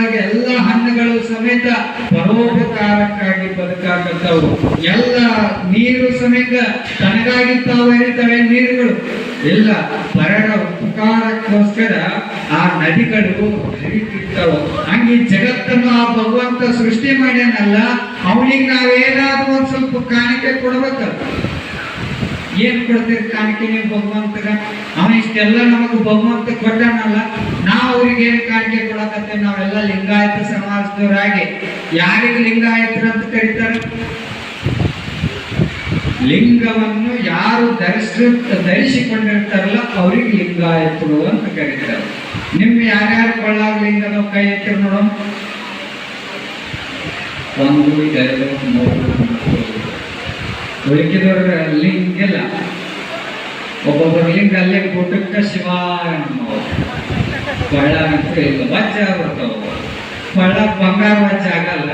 ಒಳಗೆ ಎಲ್ಲ ಹಣ್ಣುಗಳು ಸಮೇತ ಪರೋಪಕಾರಕ್ಕಾಗಿ ಬದುಕಾಗತ್ತವು. ಎಲ್ಲ ನೀರು ಸಮೇತ ತನಗಾಗಿ ತಾವು ಎರಿತವೆ ನೀರುಗಳು ಎಲ್ಲ ಪರರ ಉಪಕಾರಕ್ಕೋಸ್ಕರ ಆ ನದಿಗಳು ಹರಿತಿರ್ತವು. ಹಂಗೆ ಜಗತ್ತನ್ನು ಆ ಭಗವಂತ ಸೃಷ್ಟಿ ಮಾಡ್ಯಾನಲ್ಲ, ಅವನಿಗೆ ನಾವೇನಾದ್ರೂ ಒಂದ್ ಸ್ವಲ್ಪ ಕಾಣಿಕೆ ಕೊಡ್ಬೇಕಲ್ಲ. ಏನ್ ಕೊಡ್ತೀರಿ ಕಾಣಿಕೆ ನೀವು ಭಗವಂತಗ? ಅವ ಇಷ್ಟೆಲ್ಲ ನಮಗ ಭಗವಂತ ಕೊಟ್ಟಾನಲ್ಲ, ನಾವು ಅವ್ರಿಗೆ ಏನ್ ಕಾಣಿಕೆ ಕೊಡಕತ್ತೇವೆ? ನಾವೆಲ್ಲ ಲಿಂಗಾಯತ ಸಮಾಜದವರಾಗಿ ಯಾರಿಗೆ ಲಿಂಗಾಯತರು ಅಂತ ಕರೀತಾರೆ? ಲಿಂಗವನ್ನು ಯಾರು ಧರಿಸಿಕೊಂಡಿರ್ತಾರಲ್ಲ ಅವ್ರಿಗೆ ಲಿಂಗಾಯತರು ಅಂತ ಕರೀತಾರೆ. ನಿಮ್ ಯಾರ್ಯಾರು ಕೊಳ್ಳಾಗ ಲಿಂಗದ ಕೈ ಎತ್ತಿರ ನೋಡೋಣ. 1 2 3 ಉಳಿಕಿದವ್ರ ಲಿಂಗಿಲ್ಲ. ಒಬ್ಬೊಬ್ಬರ ಲಿಂಗ ಅಲ್ಲೇ ಗುಡ್ಡಕ್ಕ ಶಿವ ಕೊಳ್ಳ ಅಂತ ಇಲ್ಲ, ವಜ್ಜ ಬರ್ತಾವ. ಕೊಳ್ಳ ಬಂಗಾರ ವಜ್ಜ ಆಗಲ್ಲ,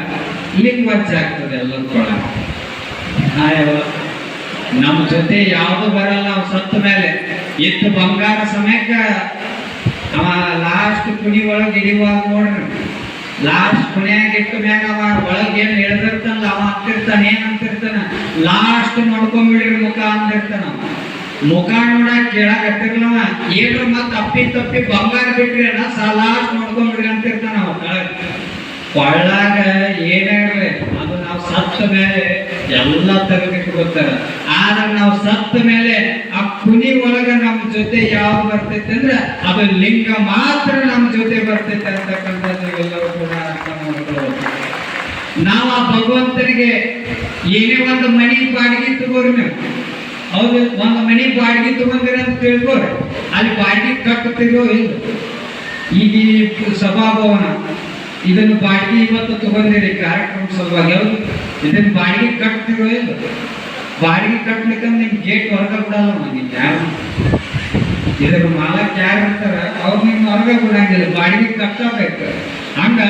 ಲಿಂಗ ವಜ್ಜ ಆಗ್ತದೆ ಎಲ್ಲ ಕೊಳ್ಳ. ನಮ್ಮ ಜೊತೆ ಯಾವುದು ಬರಲ್ಲ. ನಾವು ಸತ್ತ ಮೇಲೆ ಇತ್ತು ಬಂಗಾರ ಸಮಯಕ್ಕ ಅವ ಲಾಸ್ಟ್ ಕುಣಿ ಒಳಗೆ ಹಿಡಿಯುವಾಗ ನೋಡ್ರಿ, ಲಾಸ್ಟ್ ಕುಣಿಯಾಗ ಇಟ್ಟು ಮ್ಯಾಗ ಅವ ಒಳಗೆ ಏನು ಎಳ್ದಿರ್ತಾನಲ್ಲ ಅವ ಅಂತಿರ್ತಾನ, ಏನ್ ಅಂತಿರ್ತಾನ? ಲಾಸ್ಟ್ ನೋಡ್ಕೊಂಡ್ಬಿಡ್ರಿ ಮುಖ ಅಂದಿರ್ತಾನ. ಮುಖ ನೋಡಕ್ ಕೇಳಕ್ ಹತ್ತಿರ್ಲವ ಏನ್ರ ಮತ್ ತಪ್ಪಿ ಬಂಗಾರ ಬಿಟ್ರಿ ಲಾಸ್ಟ್ ನೋಡ್ಕೊಂಡ್ಬಿಡ್ರಿ ಅಂತಿರ್ತಾನ. ಅವ ಕೊಳ್ಳಾಗ ಏನೇ ಅದು ನಾವು ಸತ್ತ ಮೇಲೆ ಎಲ್ಲ ತೆಗೆದಿಟ್ಟು ಗೊತ್ತಾರ. ಆದ್ರೆ ನಾವು ಸತ್ತ ಮೇಲೆ ಆ ಕುನಿ ಒಳಗ ನಮ್ಮ ಜೊತೆ ಯಾವ್ದು ಬರ್ತೈತೆ ಅಂದ್ರೆ ಅದು ಲಿಂಗ ಮಾತ್ರ ನಮ್ಮ ಜೊತೆ ಬರ್ತೈತೆ ಅಂತಕ್ಕಂಥದ್ದು ಎಲ್ಲರೂ ಕೂಡ ಅರ್ಥ ಮಾಡ್ಕೊಳ್ಳೋದು. ನಾವು ಆ ಭಗವಂತನಿಗೆ ಏನೇ ಒಂದು ಮನಿ ಬಾಡಿಗೆ ತಗೋರಿ, ನೀವು ಹೌದು ಒಂದು ಮನಿ ಬಾಡಿಗೆ ತಗೊಂಡಿರ ಅಂತ ತಿಳ್ಕೋರಿ, ಅಲ್ಲಿ ಬಾಡಿಗೆ ಕಟ್ಟುತ್ತಿರೋ ಇಲ್ಲ. ಈಗ ಈ ಸಭಾಭವನ ಇದನ್ನು ಬಾಡಿಗೆ ಇವತ್ತು ತಗೊಂಡಿರಿ ಕಾರ್ಯಕ್ರಮ ಸಲುವಾಗಿ, ಯಾವ್ದು ಇದನ್ನು ಬಾಡಿಗೆ ಕಟ್ತಿರೋ ಇಲ್ಲ? ಬಾಡಿಗೆ ಕಟ್ಲಿಕ್ಕಂದ್ರೆ ನಿಮ್ ಗೇಟ್ ಹೊರಗ ಬಿಡಲ್ಲ. ನಿಮ್ಗೆ ಯಾರು ಇದ್ರ ಮಾಲಕ್ ಯಾರು ಇರ್ತಾರ ಅವ್ರು ನಿಮ್ ಹೊರಗ ಬಿಡಂಗಿಲ್ಲ, ಬಾಡಿಗೆ ಕಟ್ಟಬೇಕು. ಹಂಗ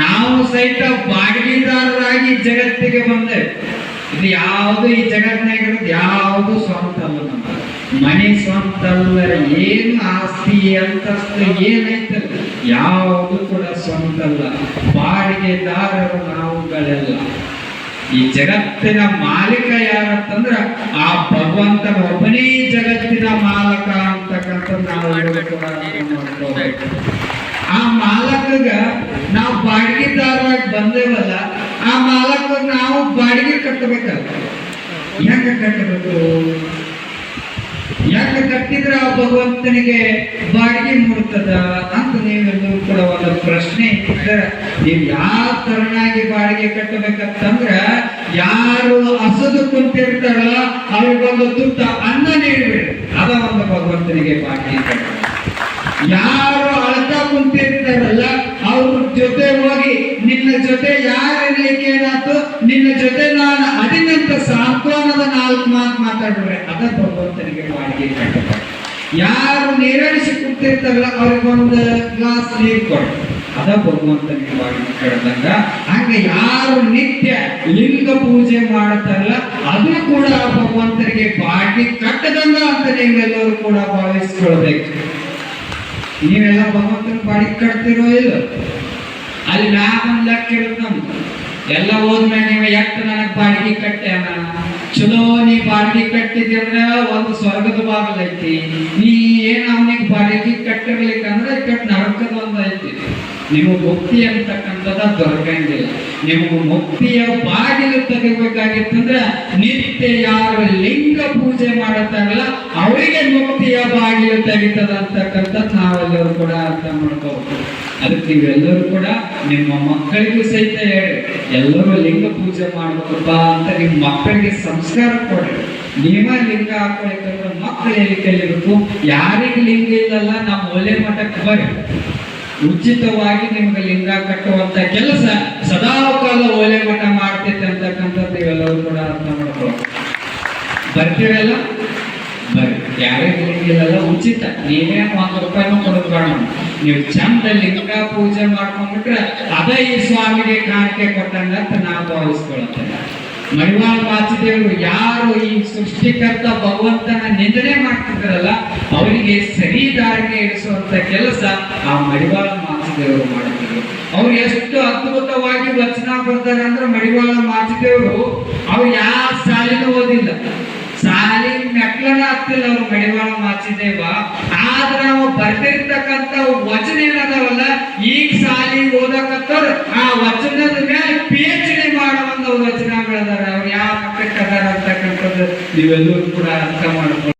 ನಾವು ಸಹಿತ ಬಾಡಿಗೆದಾರರಾಗಿ ಜಗತ್ತಿಗೆ ಬಂದೇವೆ. ಇದು ಯಾವುದು ಈ ಜಗತ್ತಿನಾಗಿರೋದು ಯಾವುದು ಸ್ವಂತ ಅಲ್ಲ. ನಮ್ಮ ಮನೆ ಸ್ವಂತ ಅಲ್ಲ, ಏನು ಆಸ್ತಿ ಅಂತಸ್ತು ಏನೈತಲ್ಲ ಯಾವುದು ಕೂಡ ಸ್ವಂತ ಅಲ್ಲ. ಬಾಡಿಗೆದಾರರು ನಾವುಗಳೆಲ್ಲ. ಈ ಜಗತ್ತಿನ ಮಾಲೀಕ ಯಾರಂತಂದ್ರ ಆ ಭಗವಂತ ಒಬ್ಬನೇ ಜಗತ್ತಿನ ಮಾಲಕ ಅಂತಕ್ಕಂಥದ್ದು ನಾವು ಕೂಡ ನೋಡ್ಕೋಬೇಕು. ಆ ಮಾಲಕಗ ನಾವು ಬಾಡಿಗೆದಾರರಾಗಿ ಬಂದೇವಲ್ಲ, ಆ ಮಾಲಕ ನಾವು ಬಾಡಿಗೆ ಕಟ್ಟಬೇಕಲ್ಲ. ಯಾಕೆ ಕಟ್ಟಬೇಕು? ಯಾಕೆ ಕಟ್ಟಿದ್ರೆ ಆ ಭಗವಂತನಿಗೆ ಬಾಡಿಗೆ ಮೂಡ್ತದ ಅಂತ ನೀವೆಲ್ಲರೂ ಕೂಡ ಒಂದು ಪ್ರಶ್ನೆ ಇಟ್ಟಿದ್ರೆ, ನೀವು ಯಾವ ತರನಾಗಿ ಬಾಡಿಗೆ ಕಟ್ಟಬೇಕಂತಂದ್ರ ಯಾರು ಹಸದು ಕುಂತಿರ್ತಾರಲ್ಲ ಅವ್ರಿಗೊಂದು ತುತ್ತ ಅನ್ನ ನೀಡ್ಬಿಡ್ರಿ, ಅದ ಒಂದು ಭಗವಂತನಿಗೆ ಬಾಡಿಗೆ ಕಟ್ಟ. ಯಾರು ಅಳ್ತಾ ಕುಂತಿರ್ತಾರಲ್ಲ ಅವ್ರ ಜೊತೆ ಹೋಗಿ ನಿನ್ನ ಜೊತೆ ಯಾರಿರ್ಲಿಕ್ಕೆ ಏನಾಯ್ತು, ನಿನ್ನ ಜೊತೆ ನಾನು ಅದಿನಂತ ಸಾಂತ್ವನದ 4 ಮಾತು ಮಾತಾಡ್ರೆ ಅದ ಭಗವಂತನಿಗೆ ಬಾಡಿಗೆ ಕಟ್ಟಬೇಕು. ಯಾರು ನೀರಳಿಸಿ ಕುಂತಿರ್ತಾರಲ್ಲ ಅವ್ರಿಗೊಂದು ಗ್ಲಾಸ್ ನೀರು ಕೊಡು, ಅದ ಭಗವಂತನಿಗೆ ಬಾಡಿಗೆ ಕಟ್ಟದಂಗ. ಹಂಗೆ ಯಾರು ನಿತ್ಯ ಲಿಂಗ ಪೂಜೆ ಮಾಡುತ್ತಾರಲ್ಲ ಅದು ಕೂಡ ಭಗವಂತನಿಗೆ ಬಾಡಿಗೆ ಕಟ್ಟದಂಗ ಅಂತ ನೀವೆಲ್ಲರೂ ಕೂಡ ಭಾವಿಸ್ಕೊಳ್ಬೇಕು. ನೀವೆಲ್ಲ ಭಗವಂತನ ಬಾಡಿಗೆ ಕಟ್ತಿರೋ ಇಲ್ಲ? ಅಲ್ಲಿ ನಾವೊಂದು ಲೆಕ್ಕ ಇರುತ್ತೆ ನಮ್ದು. ಎಲ್ಲ ಹೋದ್ಮೇಲೆ ನೀವು ಎಷ್ಟು ನನಗೆ ಬಾಡಿಗೆ ಕಟ್ಟ್ಯಾನ, ಚಲೋ ನೀ ಬಾಡಿಗೆ ಕಟ್ಟಿದ್ದೆ ಅಂದ್ರೆ ಒಂದು ಸ್ವರ್ಗದ ಬಾಗಿಲು ಐತಿ. ನೀ ಏನ್ ಅವನಿಗೆ ಬಾಡಿಗೆ ಕಟ್ಟಿರ್ಲಿಕ್ಕಂದ್ರೆ ಕಟ್ ನರಕದ ಒಂದು ಐತಿ. ನಿಮಗೆ ಮುಕ್ತಿ ಅಂತಕ್ಕಂಥದ ದೊರಕಂಗಿಲ್ಲ. ನಿಮಗೆ ಮುಕ್ತಿಯ ಬಾಗಿಲು ತೆಗಿಬೇಕಾಗಿತ್ತಂದ್ರೆ ನಿತ್ಯ ಯಾರು ಲಿಂಗ ಪೂಜೆ ಮಾಡುತ್ತಾರಲ್ಲ ಅವರಿಗೆ ಮುಕ್ತಿಯ ಬಾಗಿಲು ತೆಗಿತದ ಅಂತಕ್ಕಂಥದ್ದು ನಾವೆಲ್ಲರೂ ಕೂಡ ಅರ್ಥ ಮಾಡ್ಕೋಬೇಕು. ಅದಕ್ಕೆ ನೀವೆಲ್ಲರೂ ಕೂಡ ನಿಮ್ಮ ಮಕ್ಕಳಿಗೂ ಸಹಿತ ಹೇಳಿ, ಎಲ್ಲರೂ ಲಿಂಗ ಪೂಜೆ ಮಾಡ್ಬೇಕಪ್ಪ ಅಂತ ನಿಮ್ಮ ಮಕ್ಕಳಿಗೆ ಸಂಸ್ಕಾರ ಕೊಡ್ರಿ. ನೀವ ಲಿಂಗ ಹಾಕೊಳಿಕಂದ್ರೆ ಮಕ್ಕಳು ಎಲ್ಲಿ ಕಲಿಬೇಕು? ಯಾರಿಗೆ ಲಿಂಗ ಇಲ್ಲಲ್ಲ ನಮ್ಮ ಒಲೆ ಮಠಕ್ಕೆ ಬರ್ರಿ, ಉಚಿತವಾಗಿ ನಿಮ್ಗೆ ಲಿಂಗ ಕಟ್ಟುವಂತ ಕೆಲಸ ಸದಾ ಕಾಲ ಒಲೆ ಮಠ ಮಾಡ್ತೈತೆ ಅಂತಕ್ಕಂಥದ್ದು ಇವೆಲ್ಲವೂ ಕೂಡ ಅರ್ಥ ಮಾಡ್ಕೊಳ್ಳೋದು. ಬರ್ತೀರಲ್ಲ ಬರ್ರಿ, ಯಾರಿಗೆ ಲಿಂಗ ಇಲ್ಲಲ್ಲ ಉಚಿತ, ನೀವೇ 1 ರೂಪಾಯಿನೂ ಕೊಡೋದು ಬೇಡ. ನೀವು ಚಂದ ಲಿಂಗ ಪೂಜೆ ಮಾಡ್ಕೊಂಡ್ಬಿಟ್ರೆ ಅದೇ ಈ ಸ್ವಾಮಿಗೆ ಕಾಣಿಕೆ ಕೊಟ್ಟಂಗ ಅಂತ ನಾವು ಭಾವಿಸ್ಕೊಳ್ತೇವೆ. ಮಡಿವಾಳ ಮಾಚಿದೇವರು ಯಾರು ಈ ಸೃಷ್ಟಿಕರ್ತ ಭಗವಂತನ ನಿಂದನೆ ಮಾಡ್ತಿದ್ರಲ್ಲ ಅವರಿಗೆ ಸರಿ ದಾರಿಗೆ ಇರಿಸುವಂತ ಕೆಲಸ ಆ ಮಡಿವಾಳ ಮಾಚಿದೇವರು ಮಾಚಿದೇವರು ಮಾಡಿದ್ರು. ಅವ್ರು ಎಷ್ಟು ಅದ್ಭುತವಾಗಿ ವಚನ ಬರ್ತಾರೆ ಅಂದ್ರೆ ಮಡಿವಾಳ ಮಾಚಿದೇವರು ಅವ್ರು ಯಾವ ಶಾಲಿನೂ ಓದಿಲ್ಲ, ಸಾಲಿ ಮೆಟ್ಲನ ಹತ್ತಿಲ್ಲ ಅವ್ರು ಮಡಿವಾಳ ಮಾಚಿದೇವ. ಆದ್ರ ನಾವು ಬರ್ತಿರ್ತಕ್ಕಂಥ ವಚನ ಏನದಾವಲ್ಲ, ಈಗ ಸಾಲಿ ಓದಕತ್ತವ್ರು ಆ ವಚನದ ಮೇಲೆ PhD ಮಾಡುವಂತ ವಚನಗಳದಾರ. ಅವ್ರು ಯಾವ ಮಟ್ಟಕ್ಕೆ ಅದಾರ ಅಂತಕ್ಕಂಥದ್ದು ನೀವೆಲ್ಲರೂ ಕೂಡ ಅರ್ಥ ಮಾಡ್ಕೊಳ್ಳಿ.